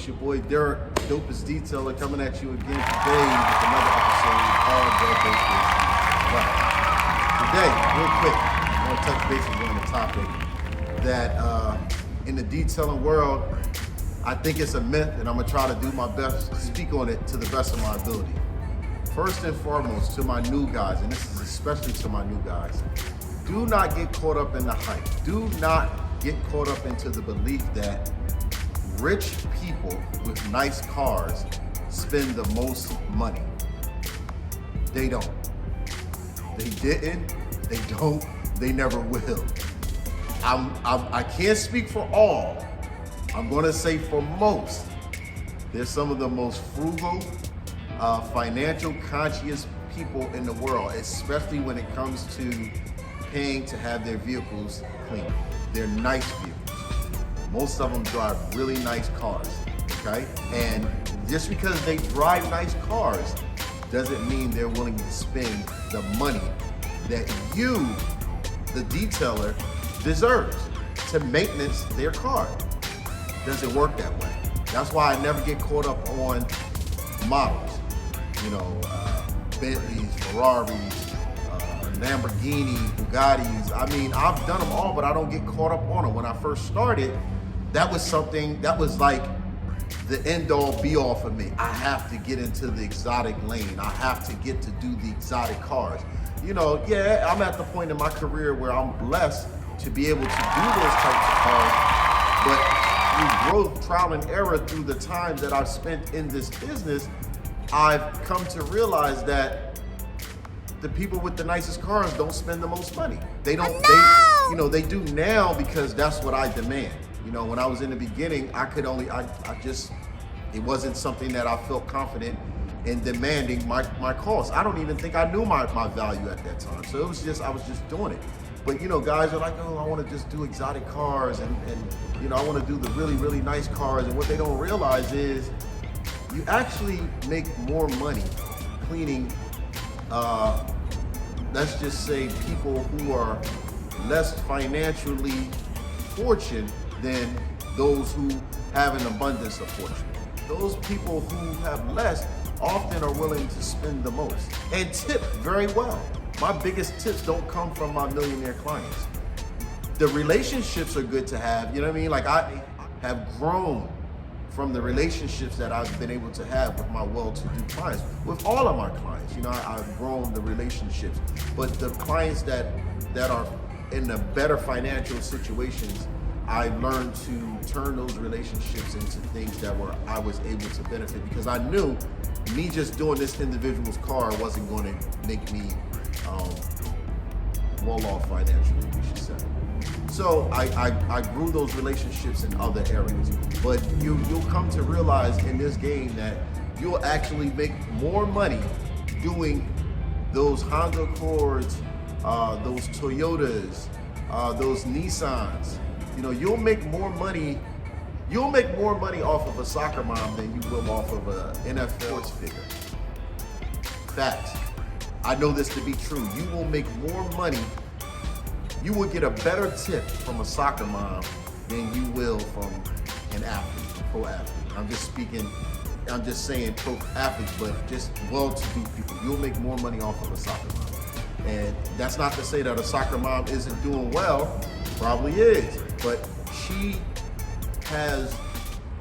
It's your boy Derek, Dopest Detailer, coming at you again today with another episode of The Dopest Detailer. Today, real quick, I want to touch base on the topic that in the detailing world, I think it's a myth, and I'm going to try to do my best to speak on it to the best of my ability. First and foremost, to my new guys, and this is especially to my new guys, do not get caught up in the hype. Do not get caught up into the belief that rich people with nice cars spend the most money. They don't. They didn't, they don't, they never will. I can't speak for all. I'm gonna say for most. They're some of the most frugal, financial conscious people in the world, especially when it comes to paying to have their vehicles cleaned. They're nice vehicles. Most of them drive really nice cars, okay? And just because they drive nice cars doesn't mean they're willing to spend the money that you, the detailer, deserves to maintenance their car. Doesn't work that way. That's why I never get caught up on models. You know, Bentleys, Ferraris, Lamborghini, Bugattis. I mean, I've done them all, but I don't get caught up on them. When I first started, that was something that was like the end all be all for me. I have to get into the exotic lane. I have to get to do the exotic cars. You know, yeah, I'm at the point in my career where I'm blessed to be able to do those types of cars, but through growth, trial and error, through the time that I've spent in this business, I've come to realize that the people with the nicest cars don't spend the most money. They don't, they do now because that's what I demand. You know, when I was in the beginning, it wasn't something that I felt confident in demanding my cost. I don't even think I knew my value at that time. So I was just doing it. But you know, guys are like, oh, I want to just do exotic cars and you know, I want to do the really, really nice cars. And what they don't realize is you actually make more money cleaning, let's just say people who are less financially fortunate than those who have an abundance of fortune. Those people who have less often are willing to spend the most and tip very well. My biggest tips don't come from my millionaire clients. The relationships are good to have, you know what I mean? Like I have grown from the relationships that I've been able to have with my well-to-do clients, with all of my clients. You know, I've grown the relationships, but the clients that are in the better financial situations, I learned to turn those relationships into things that I was able to benefit, because I knew me just doing this individual's car wasn't going to make me well off financially, we should say. So I grew those relationships in other areas. But you'll come to realize in this game that you'll actually make more money doing those Honda Accords, those Toyotas, those Nissans. You know, you'll make more money off of a soccer mom than you will off of a NFL sports figure. Facts. I know this to be true. You will make more money, you will get a better tip from a soccer mom than you will from an athlete, a pro athlete. I'm just saying pro athletes, but just well-to-do people. You'll make more money off of a soccer mom. And that's not to say that a soccer mom isn't doing well, probably is, but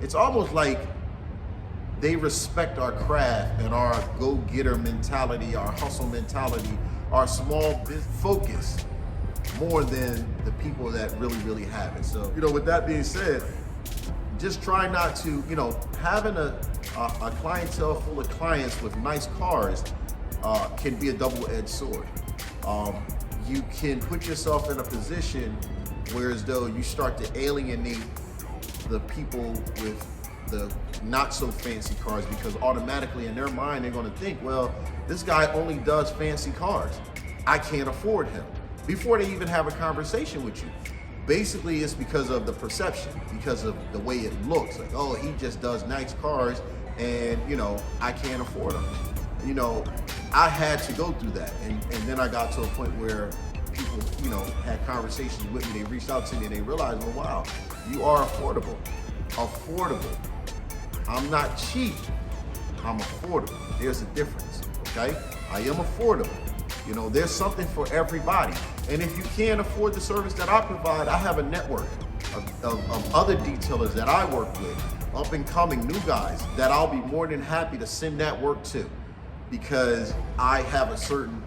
it's almost like they respect our craft and our go-getter mentality, our hustle mentality, our small business focus more than the people that really, really have it. So, you know, with that being said, just try not to, you know, having a clientele full of clients with nice cars can be a double-edged sword. You can put yourself in a position where as though you start to alienate the people with the not so fancy cars, because automatically in their mind they're going to think, well, this guy only does fancy cars, I can't afford him, before they even have a conversation with you. Basically it's because of the perception, because of the way it looks, like, oh, he just does nice cars and you know, I can't afford them. You know, I had to go through that, and then I got to a point where people, you know, had conversations with me, they reached out to me and they realized, well, wow, you are affordable. I'm not cheap. I'm affordable. There's a difference, okay? I am affordable. You know, there's something for everybody. And if you can't afford the service that I provide, I have a network of other detailers that I work with, up and coming new guys that I'll be more than happy to send that work to, because I have a certain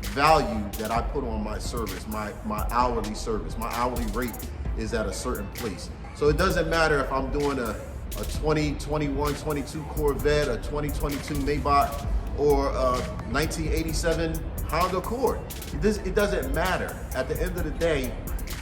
value that I put on my service, my hourly service. My hourly rate is at a certain place. So it doesn't matter if I'm doing a 2021, 22 Corvette, a 2022 Maybach, or a 1987 Honda Accord. It doesn't matter. At the end of the day,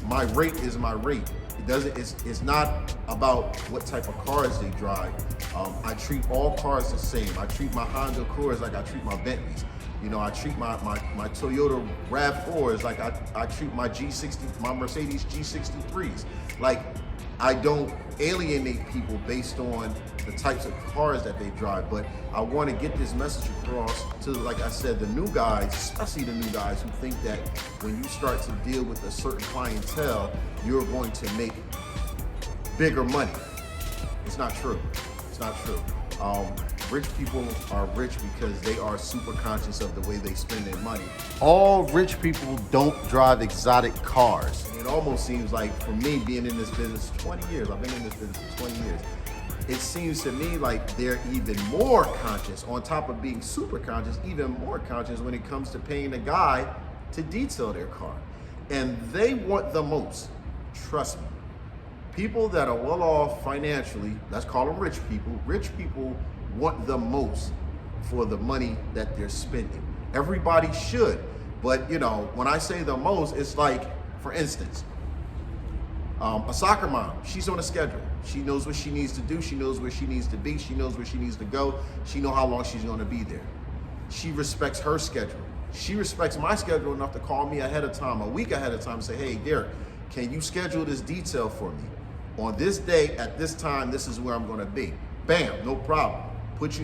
my rate is my rate. It's not about what type of cars they drive. I treat all cars the same. I treat my Honda Accords like I treat my Bentleys. You know, I treat my Toyota RAV4s like I treat my Mercedes G63s. Like, I don't alienate people based on the types of cars that they drive, but I want to get this message across to, like I said, the new guys, especially the new guys who think that when you start to deal with a certain clientele, you're going to make bigger money. It's not true. It's not true. Rich people are rich because they are super conscious of the way they spend their money. All rich people don't drive exotic cars. It almost seems like, for me, being in this business 20 years, I've been in this business for 20 years, it seems to me like they're even more conscious, on top of being super conscious, even more conscious when it comes to paying a guy to detail their car. And they want the most, trust me. People that are well off financially, let's call them rich people want the most for the money that they're spending. Everybody should, but you know, when I say the most, it's like, for instance, a soccer mom, she's on a schedule. She knows what she needs to do. She knows where she needs to be. She knows where she needs to go. She knows how long she's going to be there. She respects her schedule. She respects my schedule enough to call me ahead of time, a week ahead of time, and say, hey, Derek, can you schedule this detail for me? On this day, at this time, this is where I'm going to be. Bam, no problem.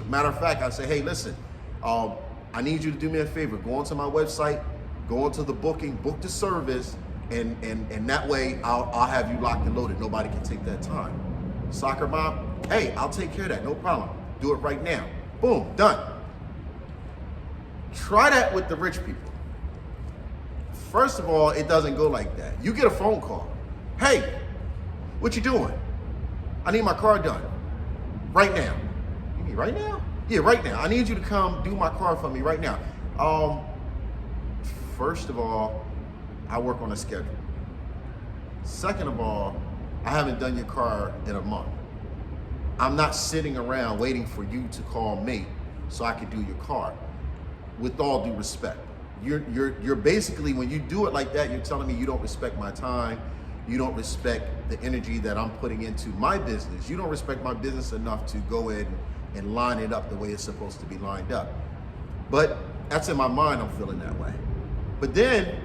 Matter of fact, I say, hey, listen, I need you to do me a favor. Go onto my website, go onto the booking, book the service, and that way I'll have you locked and loaded. Nobody can take that time. Soccer mom, hey, I'll take care of that, no problem. Do it right now. Boom, done. Try that with the rich people. First of all, it doesn't go like that. You get a phone call. Hey, what you doing? I need my car done right now. You mean right now? Yeah, right now. I need you to come do my car for me right now. First of all, I work on a schedule. Second of all, I haven't done your car in a month. I'm not sitting around waiting for you to call me so I can do your car. With all due respect, you're basically, when you do it like that, you're telling me you don't respect my time. You don't respect the energy that I'm putting into my business. You don't respect my business enough to go in and line it up the way it's supposed to be lined up. But that's in my mind, I'm feeling that way. But then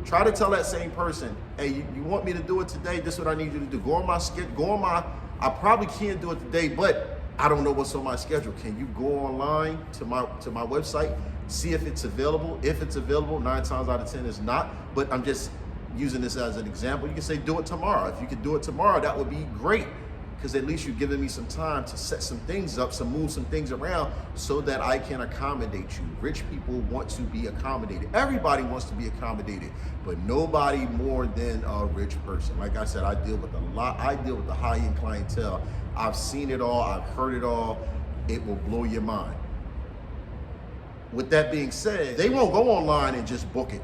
try to tell that same person, hey, you want me to do it today? This is what I need you to do. Go on my schedule, I probably can't do it today, but I don't know what's on my schedule. Can you go online to my website, see if it's available? If it's available, 9 times out of 10 it's not, but I'm just using this as an example. You can say, do it tomorrow. If you could do it tomorrow, that would be great, because at least you're giving me some time to set some things up, move some things around so that I can accommodate you. Rich people want to be accommodated. Everybody wants to be accommodated, but nobody more than a rich person. Like I said, I deal with the high-end clientele. I've seen it all, I've heard it all. It will blow your mind. With that being said, they won't go online and just book it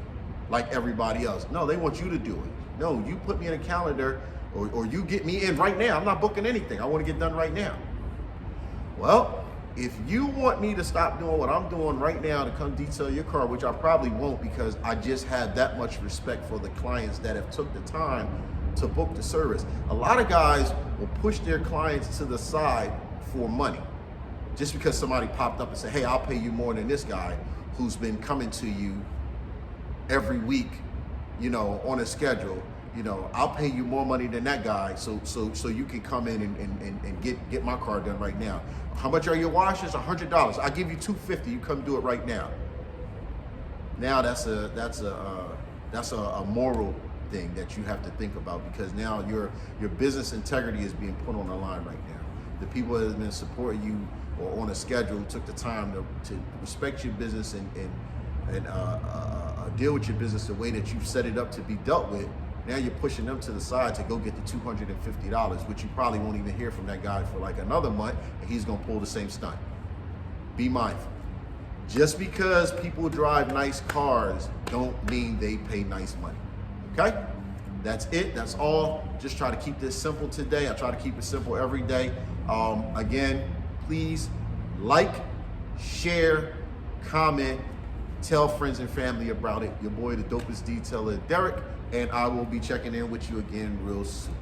like everybody else. No, they want you to do it. No, you put me in a calendar, or you get me in right now. I'm not booking anything. I want to get done right now. Well, if you want me to stop doing what I'm doing right now to come detail your car, which I probably won't, because I just have that much respect for the clients that have took the time to book the service. A lot of guys will push their clients to the side for money, just because somebody popped up and said, hey, I'll pay you more than this guy who's been coming to you every week, you know, on a schedule. You know, I'll pay you more money than that guy, so you can come in and get my car done right now. How much are your washes? $100. I'll give you $250. You come do it right now. Now that's a moral thing that you have to think about, because now your business integrity is being put on the line right now. the people that have been supporting you or on a schedule, took the time to respect your business and deal with your business the way that you've set it up to be dealt with. Now you're pushing them to the side to go get the $250, which you probably won't even hear from that guy for like another month, and he's gonna pull the same stunt. Be mindful. Just because people drive nice cars don't mean they pay nice money, okay? That's it, that's all. Just try to keep this simple today. I try to keep it simple every day. Again, please like, share, comment, tell friends and family about it. Your boy, the dopest detailer, Derek, and I will be checking in with you again real soon.